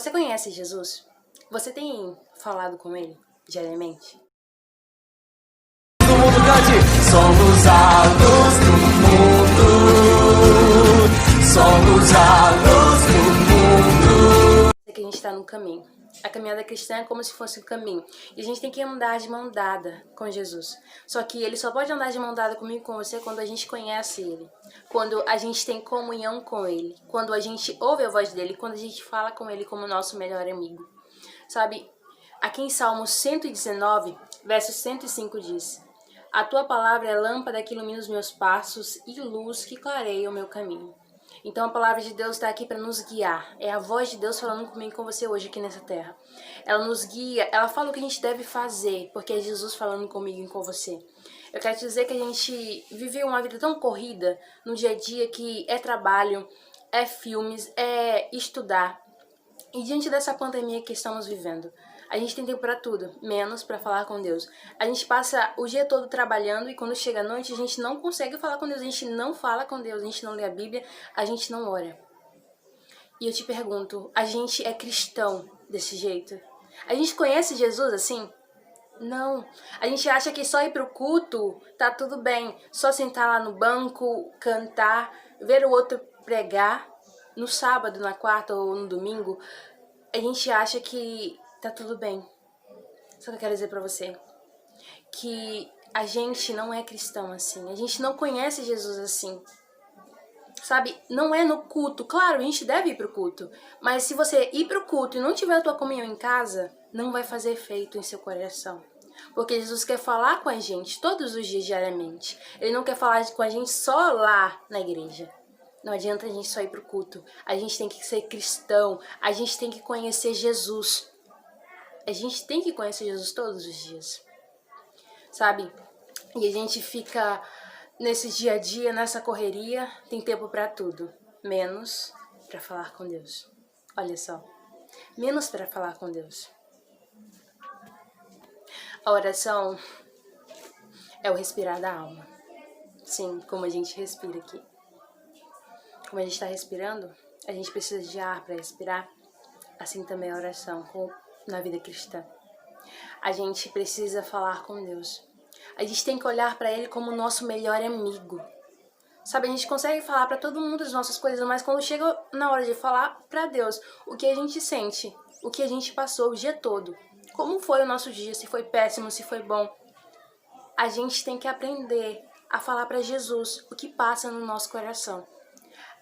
Você conhece Jesus? Você tem falado com ele diariamente? Somos a luz do mundo. Somos a luz do mundo. É que a gente está no caminho. A caminhada cristã é como se fosse um caminho. E a gente tem que andar de mão dada com Jesus. Só que ele só pode andar de mão dada comigo e com você quando a gente conhece ele. Quando a gente tem comunhão com ele. Quando a gente ouve a voz dele. Quando a gente fala com ele como nosso melhor amigo. Sabe, aqui em Salmo 119, verso 105 diz: A tua palavra é lâmpada que ilumina os meus passos e luz que clareia o meu caminho. Então a palavra de Deus está aqui para nos guiar. É a voz de Deus falando comigo e com você hoje aqui nessa terra. Ela nos guia, ela fala o que a gente deve fazer, porque é Jesus falando comigo e com você. Eu quero te dizer que a gente viveu uma vida tão corrida no dia a dia que é trabalho, é filmes, é estudar. E diante dessa pandemia que estamos vivendo, a gente tem tempo para tudo, menos para falar com Deus. A gente passa o dia todo trabalhando e quando chega a noite a gente não consegue falar com Deus, a gente não fala com Deus, a gente não lê a Bíblia, a gente não ora. E eu te pergunto, a gente é cristão desse jeito? A gente conhece Jesus assim? Não. A gente acha que só ir pro culto tá tudo bem, só sentar lá no banco, cantar, ver o outro pregar. No sábado, na quarta ou no domingo, a gente acha que tá tudo bem. Só que eu quero dizer pra você que a gente não é cristão assim. A gente não conhece Jesus assim. Sabe, não é no culto. Claro, a gente deve ir pro culto. Mas se você ir pro culto e não tiver a tua comunhão em casa, não vai fazer efeito em seu coração. Porque Jesus quer falar com a gente todos os dias, diariamente. Ele não quer falar com a gente só lá na igreja. Não adianta a gente só ir pro culto. A gente tem que ser cristão. A gente tem que conhecer Jesus. A gente tem que conhecer Jesus todos os dias. Sabe? E a gente fica nesse dia a dia, nessa correria, tem tempo pra tudo. Menos pra falar com Deus. Olha só. Menos pra falar com Deus. A oração é o respirar da alma. Sim, como a gente respira aqui. Como a gente está respirando, a gente precisa de ar para respirar, assim também a oração na vida cristã. A gente precisa falar com Deus. A gente tem que olhar para Ele como nosso melhor amigo. Sabe, a gente consegue falar para todo mundo as nossas coisas, mas quando chega na hora de falar para Deus o que a gente sente, o que a gente passou o dia todo, como foi o nosso dia, se foi péssimo, se foi bom, a gente tem que aprender a falar para Jesus o que passa no nosso coração.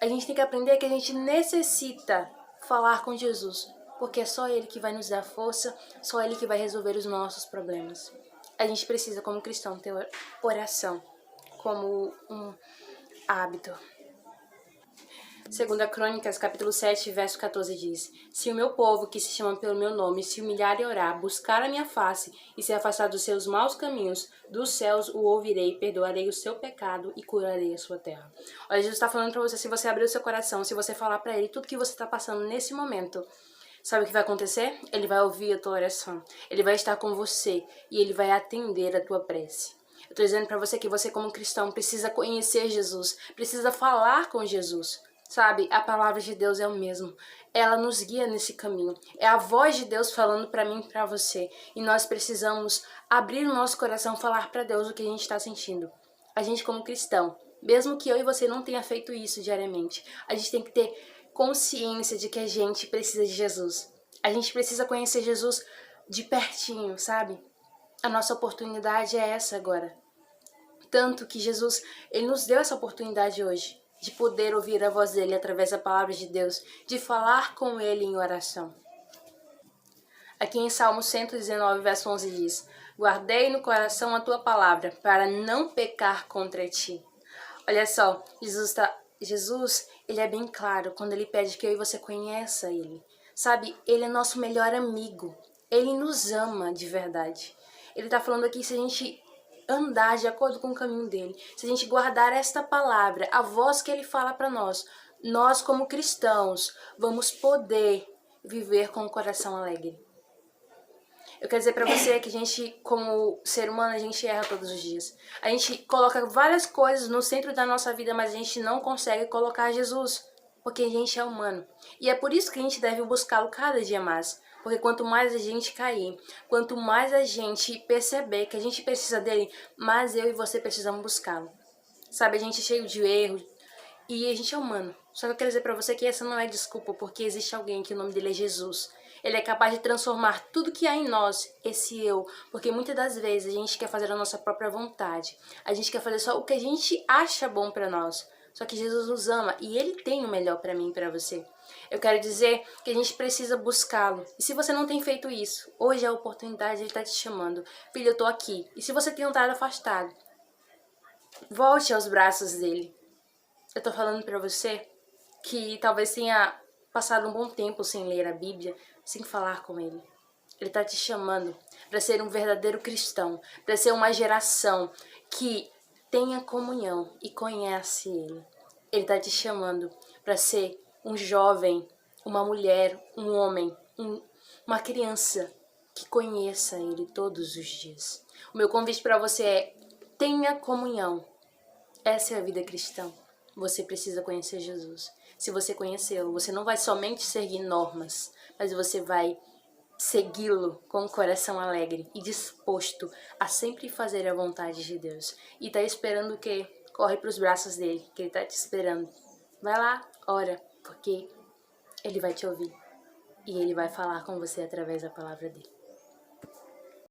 A gente tem que aprender que a gente necessita falar com Jesus, porque é só Ele que vai nos dar força, só Ele que vai resolver os nossos problemas. A gente precisa, como cristão, ter oração como um hábito. 2 Crônicas, capítulo 7, verso 14 diz: Se o meu povo, que se chama pelo meu nome, se humilhar e orar, buscar a minha face e se afastar dos seus maus caminhos, dos céus o ouvirei, perdoarei o seu pecado e curarei a sua terra. Olha, Jesus está falando para você, se você abrir o seu coração, se você falar para Ele tudo que você está passando nesse momento, sabe o que vai acontecer? Ele vai ouvir a tua oração, Ele vai estar com você e Ele vai atender a tua prece. Eu estou dizendo para você que você, como cristão, precisa conhecer Jesus, precisa falar com Jesus. Sabe, a palavra de Deus é o mesmo. Ela nos guia nesse caminho. É a voz de Deus falando para mim e para você. E nós precisamos abrir o nosso coração, falar para Deus o que a gente está sentindo. A gente como cristão, mesmo que eu e você não tenha feito isso diariamente, a gente tem que ter consciência de que a gente precisa de Jesus. A gente precisa conhecer Jesus de pertinho, sabe? A nossa oportunidade é essa agora. Tanto que Jesus, Ele nos deu essa oportunidade hoje de poder ouvir a voz dele através da palavra de Deus, de falar com ele em oração. Aqui em Salmo 119, verso 11 diz: Guardei no coração a tua palavra, para não pecar contra ti. Olha só, Jesus, ele é bem claro quando ele pede que eu e você conheça ele. Sabe, ele é nosso melhor amigo. Ele nos ama de verdade. Ele está falando aqui, se a gente andar de acordo com o caminho dele, se a gente guardar esta palavra, a voz que ele fala para nós, nós como cristãos vamos poder viver com o coração alegre. Eu quero dizer para você que a gente, como ser humano, a gente erra todos os dias. A gente coloca várias coisas no centro da nossa vida, mas a gente não consegue colocar Jesus. porque a gente é humano. E é por isso que a gente deve buscá-lo cada dia mais. Porque quanto mais a gente cair, quanto mais a gente perceber que a gente precisa dele, mais eu e você precisamos buscá-lo. Sabe, a gente é cheio de erros e a gente é humano. Só que eu quero dizer pra você que essa não é desculpa, porque existe alguém que o nome dele é Jesus. Ele é capaz de transformar tudo que há em nós, esse eu. Porque muitas das vezes a gente quer fazer a nossa própria vontade. A gente quer fazer só o que a gente acha bom pra nós. Só que Jesus nos ama e Ele tem o melhor pra mim e pra você. Eu quero dizer que a gente precisa buscá-lo. E se você não tem feito isso, hoje é a oportunidade, Ele tá te chamando. Filho, eu tô aqui. E se você tem estado afastado, volte aos braços dele. Eu tô falando pra você que talvez tenha passado um bom tempo sem ler a Bíblia, sem falar com ele. Ele tá te chamando para ser um verdadeiro cristão, para ser uma geração que tenha comunhão e conhece ele. Ele tá te chamando para ser um jovem, uma mulher, um homem, uma criança que conheça ele todos os dias. O meu convite para você é: tenha comunhão. Essa é a vida cristã. Você precisa conhecer Jesus. Se você conhecê-lo, você não vai somente seguir normas, mas você vai segui-lo com um coração alegre e disposto a sempre fazer a vontade de Deus. E tá esperando o quê? Corre para os braços dele, que ele tá te esperando. Vai lá, ora, porque ele vai te ouvir. E ele vai falar com você através da palavra dele.